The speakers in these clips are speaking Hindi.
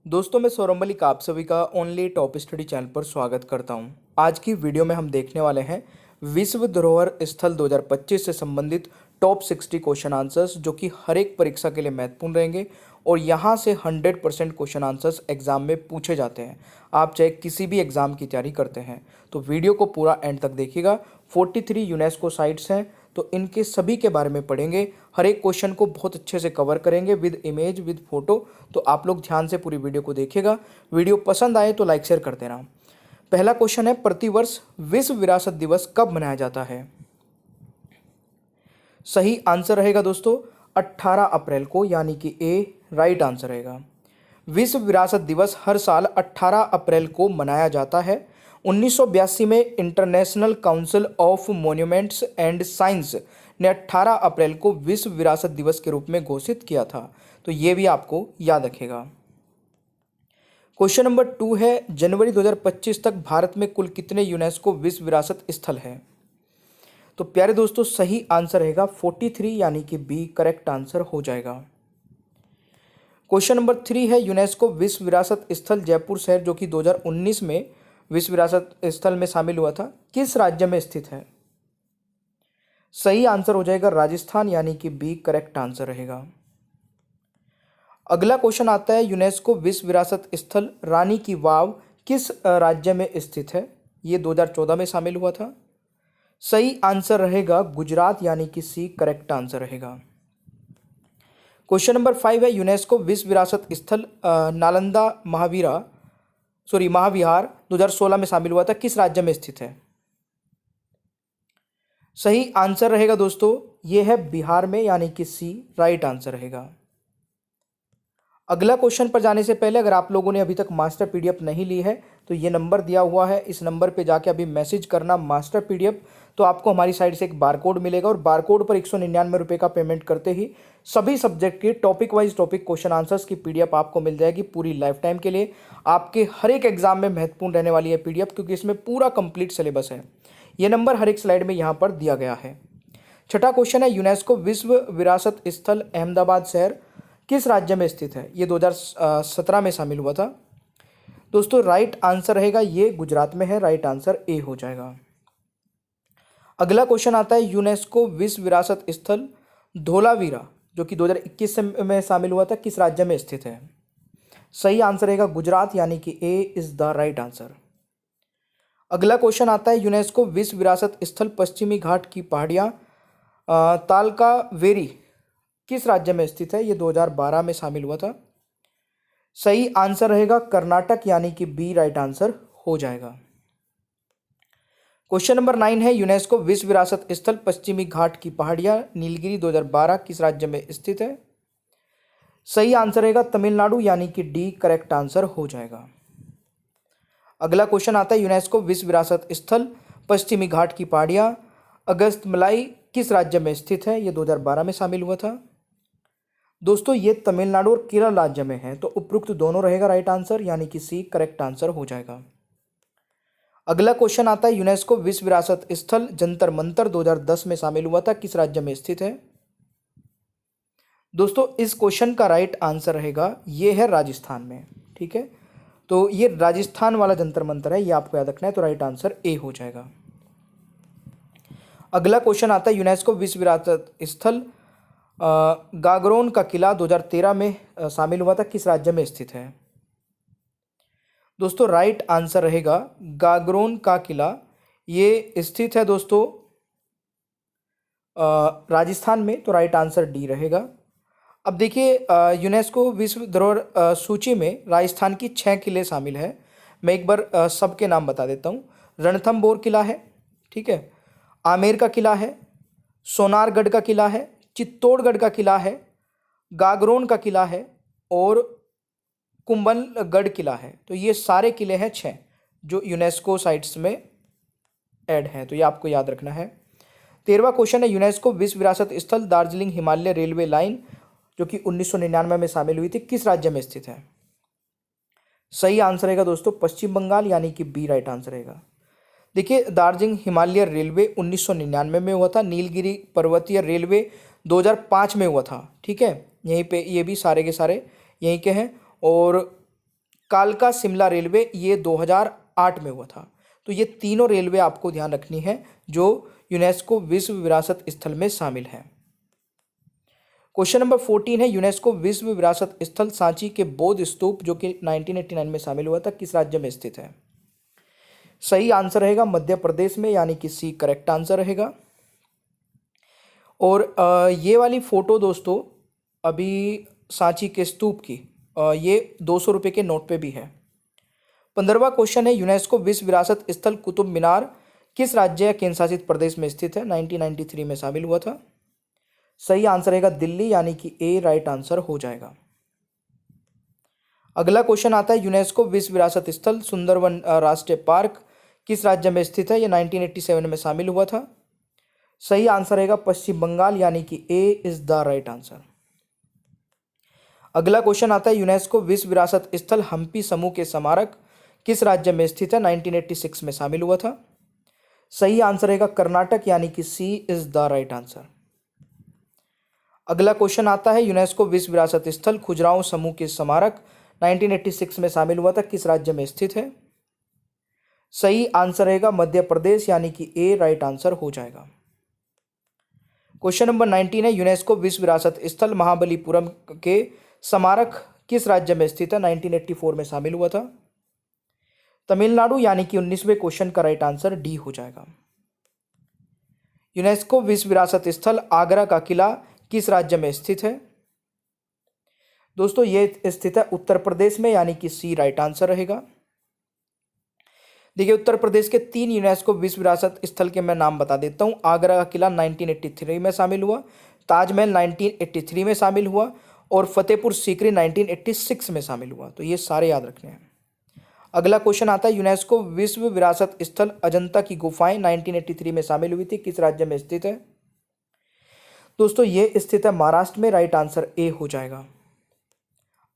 दोस्तों मैं सौरभ मलिक आप सभी का ओनली टॉप स्टडी चैनल पर स्वागत करता हूं। आज की वीडियो में हम देखने वाले हैं विश्व धरोहर स्थल 2025 से संबंधित टॉप 60 क्वेश्चन आंसर्स जो कि हर एक परीक्षा के लिए महत्वपूर्ण रहेंगे और यहां से 100% क्वेश्चन आंसर्स एग्जाम में पूछे जाते हैं। आप चाहे किसी भी एग्जाम की तैयारी करते हैं तो वीडियो को पूरा एंड तक देखिएगा। 43 यूनेस्को साइट्स हैं तो इनके सभी के बारे में पढ़ेंगे। हर एक क्वेश्चन को बहुत अच्छे से कवर करेंगे विद इमेज विद फोटो। तो आप लोग ध्यान से पूरी वीडियो को देखिएगा। वीडियो पसंद आए तो लाइक शेयर कर देना। पहला क्वेश्चन है, प्रतिवर्ष विश्व विरासत दिवस कब मनाया जाता है? सही आंसर रहेगा दोस्तों 18 अप्रैल को, यानी कि ए राइट आंसर रहेगा। विश्व विरासत दिवस हर साल 18 अप्रैल को मनाया जाता है। 1982 में international council of monuments and science ने 18 अप्रैल को विश्व विरासत दिवस के रूप में घोषित किया था। तो ये भी आपको याद रखेगा। क्वेश्चन नंबर 2 है, जनवरी 2025 तक भारत में कुल कितने यूनेस्को विश्व विरासत स्थल हैं? तो प्यारे दोस्तों सही आंसर रहेगा 43, यानी कि बी करेक्ट आंसर हो जाएगा। क्वेश्चन नंबर 3 है, यूनेस्को विश्व विरासत स्थल जयपुर शहर जो कि 2019 में विश्व विरासत स्थल में शामिल हुआ था, किस राज्य में स्थित है? सही आंसर हो जाएगा राजस्थान, यानी कि बी करेक्ट आंसर रहेगा। अगला क्वेश्चन आता है, यूनेस्को विश्व विरासत स्थल रानी की वाव किस राज्य में स्थित है? ये 2014 में शामिल हुआ था। सही आंसर रहेगा गुजरात, यानी कि सी करेक्ट आंसर रहेगा। क्वेश्चन नंबर 5 है, यूनेस्को विश्व विरासत स्थल नालंदा महाविहार 2016 में शामिल हुआ था, किस राज्य में स्थित है? सही आंसर रहेगा दोस्तों ये है बिहार में, यानी कि सी राइट आंसर रहेगा। अगला क्वेश्चन पर जाने से पहले अगर आप लोगों ने अभी तक मास्टर पीडीएफ नहीं ली है तो ये नंबर दिया हुआ है, इस नंबर पे जाके अभी मैसेज करना मास्टर पीडीएफ। तो आपको हमारी साइड से एक बारकोड मिलेगा और बारकोड पर 199 रुपये का पेमेंट करते ही सभी सब्जेक्ट के topic wise topic question answers की पीडीएफ आपको मिल जाएगी पूरी लाइफ टाइम के लिए। आपके हर एक एग्जाम में महत्वपूर्ण रहने वाली है पीडीएफ, क्योंकि इसमें पूरा कंप्लीट सिलेबस है। ये नंबर हर एक स्लाइड में यहाँ पर दिया गया है। छठा क्वेश्चन है, यूनेस्को विश्व विरासत स्थल अहमदाबाद शहर किस राज्य में स्थित है? ये 2017 में शामिल हुआ था। दोस्तों राइट आंसर रहेगा ये गुजरात में है, राइट आंसर ए हो जाएगा। अगला क्वेश्चन आता है, यूनेस्को विश्व विरासत स्थल धोलावीरा जो कि 2021 में शामिल हुआ था, किस राज्य में स्थित है? सही आंसर रहेगा गुजरात, यानी कि ए इज द राइट आंसर। अगला क्वेश्चन आता है, यूनेस्को विश्व विरासत स्थल पश्चिमी घाट की पहाड़ियाँ तालकावेरी किस राज्य में स्थित है? ये 2012 में शामिल हुआ था। सही आंसर रहेगा कर्नाटक, यानी कि बी राइट आंसर हो जाएगा। क्वेश्चन नंबर 9 है, यूनेस्को विश्व विरासत स्थल पश्चिमी घाट की पहाड़ियां नीलगिरी 2012 किस राज्य में स्थित है? सही आंसर रहेगा तमिलनाडु, यानी कि डी करेक्ट आंसर हो जाएगा। अगला क्वेश्चन आता है, यूनेस्को विश्व विरासत स्थल पश्चिमी घाट की पहाड़ियां अगस्तमलाई किस राज्य में स्थित है? ये 2012 में शामिल हुआ था। दोस्तों ये तमिलनाडु और केरल राज्य में है, तो उपरोक्त दोनों रहेगा राइट आंसर, यानी कि सी करेक्ट आंसर हो जाएगा। अगला क्वेश्चन आता है, यूनेस्को विश्व विरासत स्थल जंतर मंतर 2010 में शामिल हुआ था, किस राज्य में स्थित है? दोस्तों इस क्वेश्चन का राइट आंसर रहेगा ये है राजस्थान में। ठीक है, तो ये राजस्थान वाला जंतर मंतर है, ये आपको याद रखना है, तो राइट आंसर ए हो जाएगा। अगला क्वेश्चन आता है, यूनेस्को विश्व विरासत स्थल गागरोन का किला 2013 में शामिल हुआ था, किस राज्य में स्थित है? दोस्तों राइट आंसर रहेगा गागरोन का किला, ये स्थित है दोस्तों राजस्थान में, तो राइट आंसर डी रहेगा। अब देखिए यूनेस्को विश्व धरोहर सूची में राजस्थान की 6 किले शामिल है। मैं एक बार सबके नाम बता देता हूँ। रणथंभौर किला है, ठीक है, आमेर का किला है, सोनारगढ़ का किला है, चित्तौड़गढ़ का किला है, गागरोन का किला है और कुंभलगढ़ किला है। तो ये सारे किले हैं 6 जो यूनेस्को साइट्स में ऐड हैं, तो ये आपको याद रखना है। 13वां क्वेश्चन है, यूनेस्को विश्व विरासत स्थल दार्जिलिंग हिमालय रेलवे लाइन जो कि 1999 में शामिल हुई थी, किस राज्य में स्थित है? सही आंसर रहेगा दोस्तों पश्चिम बंगाल, यानी कि बी राइट आंसर रहेगा। देखिए दार्जिलिंग हिमालय रेलवे 1999 में हुआ था, नीलगिरी पर्वतीय रेलवे 2005 में हुआ था। ठीक है, यहीं पे ये भी सारे के सारे यहीं के हैं। और कालका शिमला रेलवे, ये 2008 में हुआ था। तो ये तीनों रेलवे आपको ध्यान रखनी है जो यूनेस्को विश्व विरासत स्थल में शामिल है। क्वेश्चन नंबर 14 है, यूनेस्को विश्व विरासत स्थल सांची के बौद्ध स्तूप जो कि 1989 में शामिल हुआ था, किस राज्य में स्थित है? सही आंसर रहेगा मध्य प्रदेश में, यानी कि सी करेक्ट आंसर रहेगा। और ये वाली फोटो दोस्तों अभी सांची के स्तूप की, ये 200 रुपये के नोट पे भी है। 15वां क्वेश्चन है, यूनेस्को विश्व विरासत स्थल कुतुब मीनार किस राज्य या केंद्र शासित प्रदेश में स्थित है? 1993 में शामिल हुआ था। सही आंसर रहेगा दिल्ली, यानी कि ए राइट आंसर हो जाएगा। अगला क्वेश्चन आता है, यूनेस्को विश्व विरासत स्थल सुंदरवन राष्ट्रीय पार्क किस राज्य में स्थित है? ये 1987 में शामिल हुआ था। सही आंसर रहेगा पश्चिम बंगाल, यानी कि ए इज द राइट आंसर। अगला क्वेश्चन आता है, यूनेस्को विश्व विरासत स्थल हम्पी समूह के स्मारक किस राज्य में स्थित है? 1986 में शामिल हुआ था। सही आंसर रहेगा कर्नाटक, यानी कि सी इज द राइट आंसर। अगला क्वेश्चन आता है, यूनेस्को विश्व विरासत स्थल खुजराहो समूह के स्मारक 1986 में शामिल हुआ था, किस राज्य में स्थित है? सही आंसर रहेगा मध्य प्रदेश, यानी कि ए राइट आंसर हो जाएगा। क्वेश्चन नंबर 19 है, यूनेस्को विश्व विरासत स्थल महाबलीपुरम के स्मारक किस राज्य में स्थित है? 1984 में शामिल हुआ था। तमिलनाडु, यानी कि 19वें क्वेश्चन का राइट आंसर डी हो जाएगा। यूनेस्को विश्व विरासत स्थल आगरा का किला किस राज्य में स्थित है? दोस्तों ये स्थित है उत्तर प्रदेश में, यानी कि सी राइट आंसर रहेगा। देखिए उत्तर प्रदेश के 3 यूनेस्को विश्व विरासत स्थल के मैं नाम बता देता हूँ। आगरा का किला 1983 में शामिल हुआ, ताजमहल 1983 में शामिल हुआ और फतेहपुर सीकरी 1986 में शामिल हुआ। तो ये सारे याद रखने हैं। अगला क्वेश्चन आता है, यूनेस्को विश्व विरासत स्थल अजंता की गुफाएं 1983 में शामिल हुई थी, किस राज्य में स्थित है? दोस्तों ये स्थित है महाराष्ट्र में, राइट आंसर ए हो जाएगा।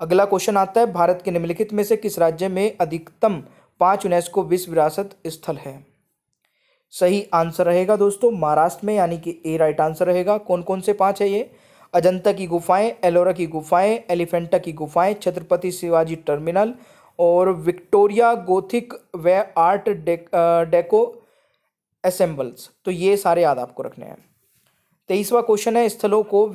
अगला क्वेश्चन आता है, भारत के निम्नलिखित में से किस राज्य में अधिकतम 5 यूनेस्को विश्व विरासत स्थल है? सही आंसर रहेगा दोस्तों महाराष्ट्र में, यानी कि ए राइट आंसर रहेगा। कौन कौन से 5 है ये? अजंता की गुफाएं, एलोरा की गुफाएं, एलिफेंटा की गुफाएं, छत्रपति शिवाजी टर्मिनल और विक्टोरिया गोथिक व आर्ट डेको असेंबल्स। तो ये सारे याद आपको रखने हैं। 23वां क्वेश्चन है, स्थलों को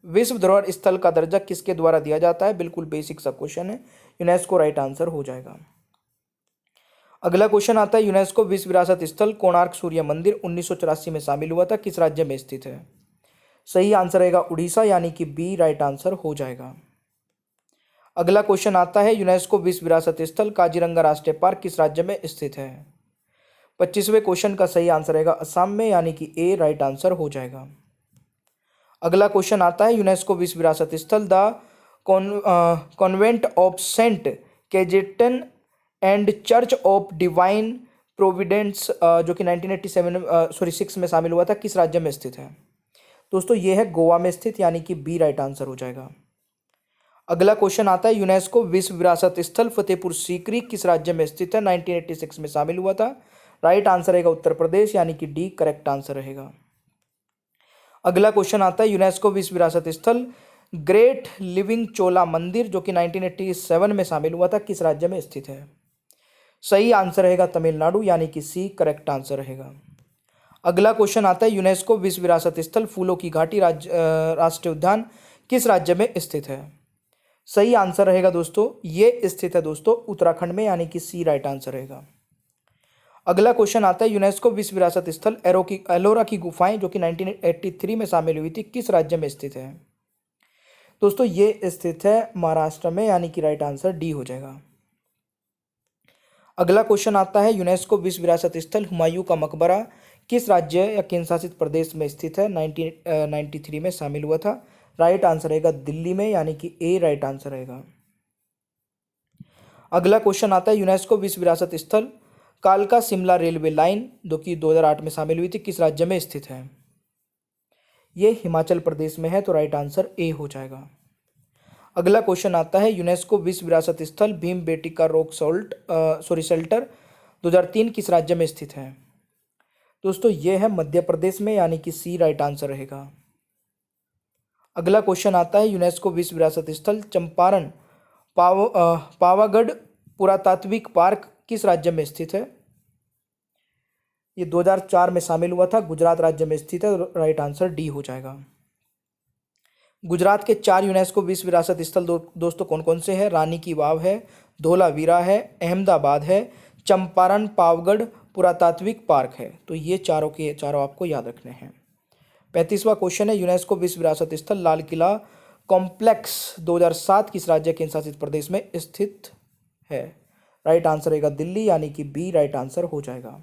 विश्व धरोहर स्थल का दर्जा किसके द्वारा दिया जाता है? बिल्कुल बेसिक सा क्वेश्चन है, यूनेस्को राइट आंसर हो जाएगा। अगला क्वेश्चन आता है, यूनेस्को विश्व विरासत स्थल कोणार्क सूर्य मंदिर 1984 में शामिल हुआ था, किस राज्य में स्थित है? सही आंसर रहेगा उड़ीसा, यानी कि बी राइट आंसर हो जाएगा। अगला क्वेश्चन आता है, यूनेस्को विश्व विरासत स्थल काजीरंगा राष्ट्रीय पार्क किस राज्य में स्थित है? 25वें क्वेश्चन का सही आंसर रहेगा असम में, यानी कि ए राइट आंसर हो जाएगा। अगला क्वेश्चन आता है, यूनेस्को विश्व विरासत स्थल the convent of Saint Cajetan and church of divine providence जो कि 6 में शामिल हुआ था, किस राज्य में स्थित है? दोस्तों ये है गोवा में स्थित, यानी कि बी राइट आंसर हो जाएगा। अगला क्वेश्चन आता है, यूनेस्को विश्व विरासत स्थल फतेहपुर सीकरी किस राज्य में स्थित है? 1986 में शामिल हुआ था, राइट आंसर रहेगा उत्तर प्रदेश, यानी कि डी करेक्ट आंसर रहेगा। अगला क्वेश्चन आता है, यूनेस्को विश्व विरासत स्थल ग्रेट लिविंग चोला मंदिर जो कि 1987 में शामिल हुआ था, किस राज्य में स्थित है? सही आंसर रहेगा तमिलनाडु, यानी कि सी करेक्ट आंसर रहेगा। अगला क्वेश्चन आता है, यूनेस्को विश्व विरासत स्थल फूलों की घाटी राष्ट्रीय उद्यान किस राज्य में स्थित है? सही आंसर रहेगा दोस्तों, ये स्थित है दोस्तों उत्तराखंड में, यानी कि सी राइट आंसर रहेगा। अगला क्वेश्चन आता है, यूनेस्को विश्व विरासत स्थल एलोरा की गुफाएं जो कि 1983 में शामिल हुई थी, किस राज्य में स्थित है? दोस्तों ये स्थित है महाराष्ट्र में, यानी कि राइट आंसर डी हो जाएगा। अगला क्वेश्चन आता है, यूनेस्को विश्व विरासत स्थल हुमायूं का मकबरा किस राज्य या केंद्र शासित प्रदेश में स्थित है? 1993 में शामिल हुआ था, राइट आंसर रहेगा दिल्ली में, यानी कि ए राइट आंसर रहेगा। अगला क्वेश्चन आता है, यूनेस्को विश्व विरासत स्थल कालका शिमला रेलवे लाइन जो कि 2008 में शामिल हुई थी, किस राज्य में स्थित है? ये हिमाचल प्रदेश में है, तो राइट आंसर ए हो जाएगा। अगला क्वेश्चन आता है, यूनेस्को विश्व विरासत स्थल भीम बेटिका रॉक शेल्टर 2003 किस राज्य में स्थित है? दोस्तों ये है मध्य प्रदेश में, यानी कि सी राइट आंसर रहेगा। अगला क्वेश्चन आता है, यूनेस्को विश्व विरासत स्थल चंपारण पावागढ़ पुरातात्विक पार्क किस राज्य में स्थित है? ये 2004 में शामिल हुआ था, गुजरात राज्य में स्थित है। राइट आंसर डी हो जाएगा। गुजरात के 4 यूनेस्को विश्व विरासत स्थल दोस्तों कौन कौन से हैं? रानी की वाव है, धोलावीरा है, अहमदाबाद है, चंपारण पावगढ़ पुरातात्विक पार्क है। तो ये चारों के चारों आपको याद रखने हैं। 35वां क्वेश्चन है, यूनेस्को विश्व विरासत स्थल लाल किला कॉम्प्लेक्स 2007 किस राज्य केंद्र शासित प्रदेश में स्थित है? राइट आंसर रहेगा दिल्ली, यानी कि बी राइट आंसर हो जाएगा।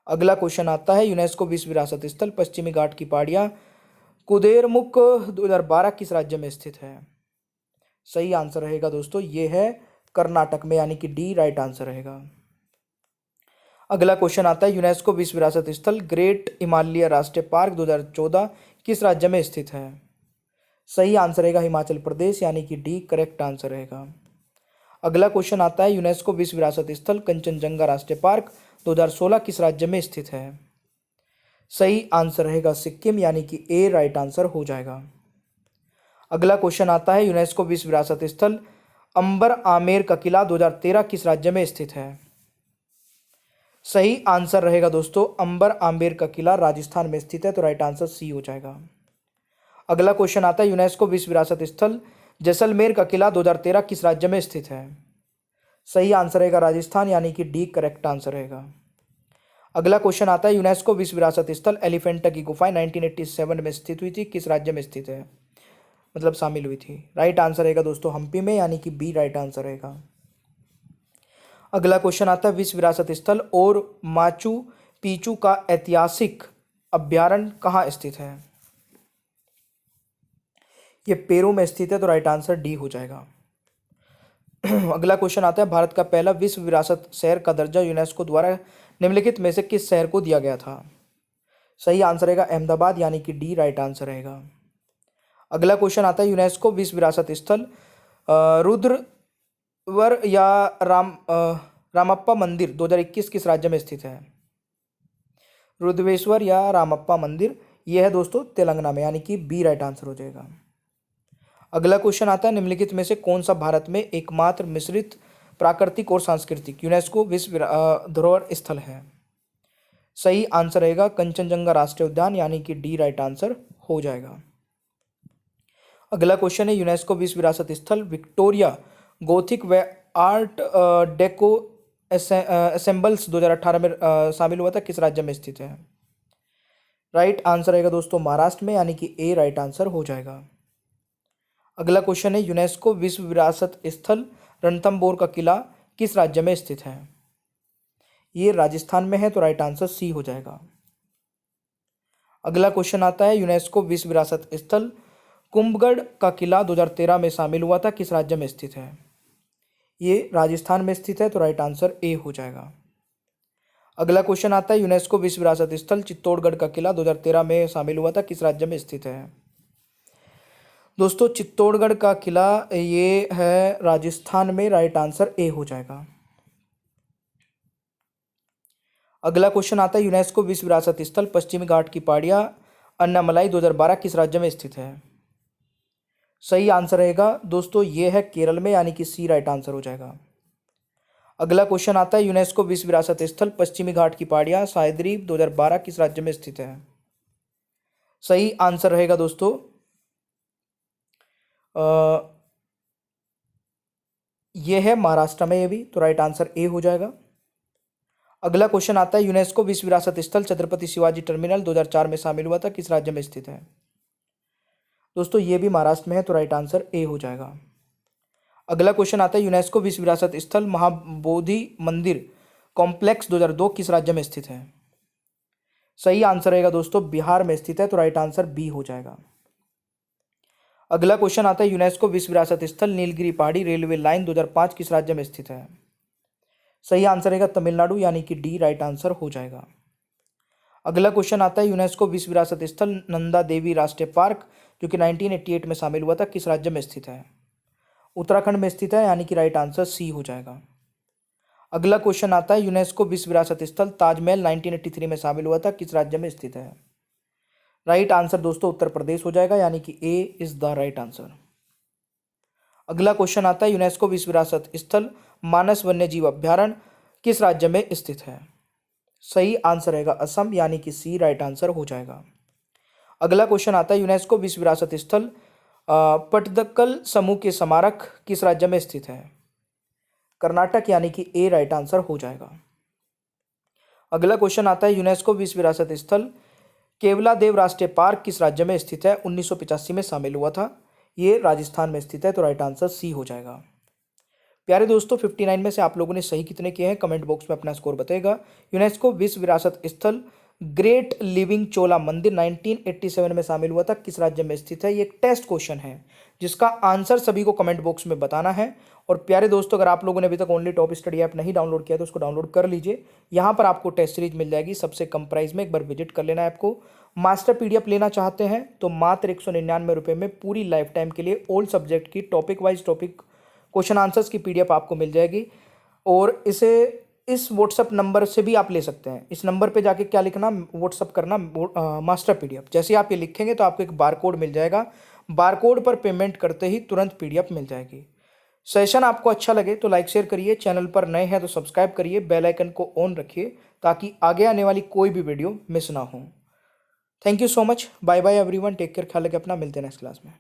अगला क्वेश्चन आता है, यूनेस्को विश्व विरासत स्थल पश्चिमी घाट की पहाड़ियां कुदेरमुख 2012 किस राज्य में स्थित है? सही आंसर रहेगा दोस्तों, ये है कर्नाटक में, यानी कि डी राइट आंसर रहेगा। अगला क्वेश्चन आता है, यूनेस्को विश्व विरासत स्थल ग्रेट हिमालय राष्ट्रीय पार्क 2014 किस राज्य में स्थित है? सही आंसर रहेगा हिमाचल प्रदेश, यानी कि डी करेक्ट आंसर रहेगा। अगला क्वेश्चन आता है, यूनेस्को विश्व विरासत स्थल कंचनजंगा राष्ट्रीय पार्क 2016 किस राज्य में स्थित है? सही आंसर रहेगा सिक्किम, यानी कि ए राइट आंसर हो जाएगा। अगला क्वेश्चन आता है, यूनेस्को विश्व विरासत स्थल अंबर आमेर का किला 2013 किस राज्य में स्थित है? सही आंसर रहेगा दोस्तों, अंबर आमेर का किला राजस्थान में स्थित है। तो राइट आंसर सी हो जाएगा। अगला क्वेश्चन आता है, यूनेस्को विश्व विरासत स्थल जैसलमेर का किला 2013 किस राज्य में स्थित है? सही आंसर रहेगा राजस्थान, यानी कि डी करेक्ट आंसर रहेगा। अगला क्वेश्चन आता है, यूनेस्को विश्व विरासत स्थल एलिफेंटा की गुफाएं 1987 में स्थित हुई थी, किस राज्य में स्थित है? मतलब शामिल हुई थी। राइट आंसर रहेगा दोस्तों हम्पी में, यानी कि बी राइट आंसर रहेगा। अगला क्वेश्चन आता है, विश्व विरासत स्थल और माचू पिचू का ऐतिहासिक अभ्यारण्य कहाँ स्थित है? ये पेरू में स्थित है। तो राइट आंसर डी हो जाएगा। अगला क्वेश्चन आता है, भारत का पहला विश्व विरासत शहर का दर्जा यूनेस्को द्वारा निम्नलिखित में से किस शहर को दिया गया था? सही आंसर रहेगा अहमदाबाद, यानी कि डी राइट आंसर रहेगा। अगला क्वेश्चन आता है, यूनेस्को विश्व विरासत स्थल रुद्रवर या रामप्पा मंदिर 2021 किस राज्य में स्थित है? रुद्रेश्वर या रामप्पा मंदिर, यह है दोस्तों तेलंगाना में, यानी कि बी राइट आंसर हो जाएगा। अगला क्वेश्चन आता है, निम्नलिखित में से कौन सा भारत में एकमात्र मिश्रित प्राकृतिक और सांस्कृतिक यूनेस्को विश्व धरोहर स्थल है? सही आंसर रहेगा कंचनजंगा राष्ट्रीय उद्यान, यानी कि डी राइट आंसर हो जाएगा। अगला क्वेश्चन है, यूनेस्को विश्व विरासत स्थल विक्टोरिया गोथिक व आर्ट डेको असेंबल्स 2018 में शामिल हुआ था, किस राज्य में स्थित है? राइट आंसर रहेगा दोस्तों महाराष्ट्र में, यानी कि ए राइट आंसर हो जाएगा। अगला क्वेश्चन है, यूनेस्को विश्व विरासत स्थल रणथंबोर का किला किस राज्य में स्थित है? ये राजस्थान में है। तो राइट आंसर सी हो जाएगा। अगला क्वेश्चन आता है, यूनेस्को विश्व विरासत स्थल कुंभगढ़ का किला 2013 में शामिल हुआ था, किस राज्य में स्थित है? ये राजस्थान में स्थित है। तो राइट आंसर ए हो जाएगा। अगला क्वेश्चन आता है, यूनेस्को विश्व विरासत स्थल चित्तौड़गढ़ का किला 2013 में शामिल हुआ था, किस राज्य में स्थित है? दोस्तों चित्तौड़गढ़ का किला ये है राजस्थान में। राइट आंसर ए हो जाएगा। अगला क्वेश्चन आता है, यूनेस्को विश्व विरासत स्थल पश्चिमी घाट की पहाड़ियां अन्नामलाई 2012 किस राज्य में स्थित है? सही आंसर रहेगा दोस्तों ये है केरल में, यानी कि सी राइट आंसर हो जाएगा। अगला क्वेश्चन आता है, यूनेस्को विश्व विरासत स्थल पश्चिमी घाट की पहाड़ियां सायद्वीप 2012 किस राज्य में स्थित है? सही आंसर रहेगा दोस्तों ये है महाराष्ट्र में, ये भी। तो राइट आंसर ए हो जाएगा। अगला क्वेश्चन आता है, यूनेस्को विश्व विरासत स्थल छत्रपति शिवाजी टर्मिनल 2004 में शामिल हुआ था, किस राज्य में स्थित है? दोस्तों ये भी महाराष्ट्र में है। तो राइट आंसर ए हो जाएगा। अगला क्वेश्चन आता है, यूनेस्को विश्व विरासत स्थल महाबोधि मंदिर कॉम्प्लेक्स 2002 किस राज्य में स्थित है? सही आंसर रहेगा दोस्तों बिहार में स्थित है। तो राइट आंसर बी हो जाएगा। अगला क्वेश्चन आता है, यूनेस्को विश्व विरासत स्थल नीलगिरी पहाड़ी रेलवे लाइन 2005 किस राज्य में स्थित है? सही आंसर रहेगा तमिलनाडु, यानी कि डी राइट आंसर हो जाएगा। अगला क्वेश्चन आता है, यूनेस्को विश्व विरासत स्थल नंदा देवी राष्ट्रीय पार्क जो कि 1988 में शामिल हुआ था, किस राज्य में स्थित है? उत्तराखंड में स्थित है, यानी कि राइट आंसर सी हो जाएगा। अगला क्वेश्चन आता है, यूनेस्को विश्व विरासत स्थल ताजमहल 1983 में शामिल हुआ था, किस राज्य में स्थित है? राइट आंसर दोस्तों उत्तर प्रदेश हो जाएगा, यानी कि ए इज द राइट आंसर। अगला क्वेश्चन आता है, यूनेस्को विश्व विरासत स्थल मानस वन्यजीव अभ्यारण्य किस राज्य में स्थित है? सही आंसर रहेगा असम, यानी कि सी राइट आंसर हो जाएगा। अगला क्वेश्चन आता है, यूनेस्को विश्व विरासत स्थल पट्टदकल समूह के स्मारक किस राज्य में स्थित है? कर्नाटक, यानी कि ए राइट आंसर हो जाएगा। अगला क्वेश्चन आता है, यूनेस्को विश्व विरासत स्थल केवलादेव राष्ट्रीय पार्क किस राज्य में स्थित है? 1985 में शामिल हुआ था। ये राजस्थान में स्थित है, तो राइट आंसर सी हो जाएगा। प्यारे दोस्तों, 59 में से आप लोगों ने सही कितने किए हैं कमेंट बॉक्स में अपना स्कोर बताएगा। यूनेस्को विश्व विरासत स्थल ग्रेट लिविंग चोला मंदिर 1987 में शामिल हुआ था, किस राज्य में स्थित है? ये एक टेस्ट क्वेश्चन है जिसका आंसर सभी को कमेंट बॉक्स में बताना है। और प्यारे दोस्तों, अगर आप लोगों ने अभी तक ओनली टॉप स्टडी ऐप नहीं डाउनलोड किया तो उसको डाउनलोड कर लीजिए। यहाँ पर आपको टेस्ट सीरीज मिल जाएगी सबसे कम प्राइस में, एक बार विजिट कर लेना ऐप को। मास्टर पीडीएफ लेना चाहते हैं तो मात्र 199 रुपये में पूरी लाइफ टाइम के लिए ऑल सब्जेक्ट की topic wise topic question answers की पीडीएफ आपको मिल जाएगी। और इसे इस व्हाट्सअप नंबर से भी आप ले सकते हैं। इस नंबर पे जाके क्या लिखना, व्हाट्सअप करना मास्टर पीडीएफ। जैसे ही आप ये लिखेंगे तो आपको एक बारकोड मिल जाएगा, बारकोड पर पेमेंट करते ही तुरंत पीडीएफ मिल जाएगी। सेशन आपको अच्छा लगे तो लाइक शेयर करिए, चैनल पर नए हैं तो सब्सक्राइब करिए, बेल आइकन को ऑन रखिए ताकि आगे आने वाली कोई भी वीडियो मिस ना हो। Thank you so much, bye bye everyone, take care, ख्याल रखें अपना, मिलते हैं नेक्स्ट क्लास में।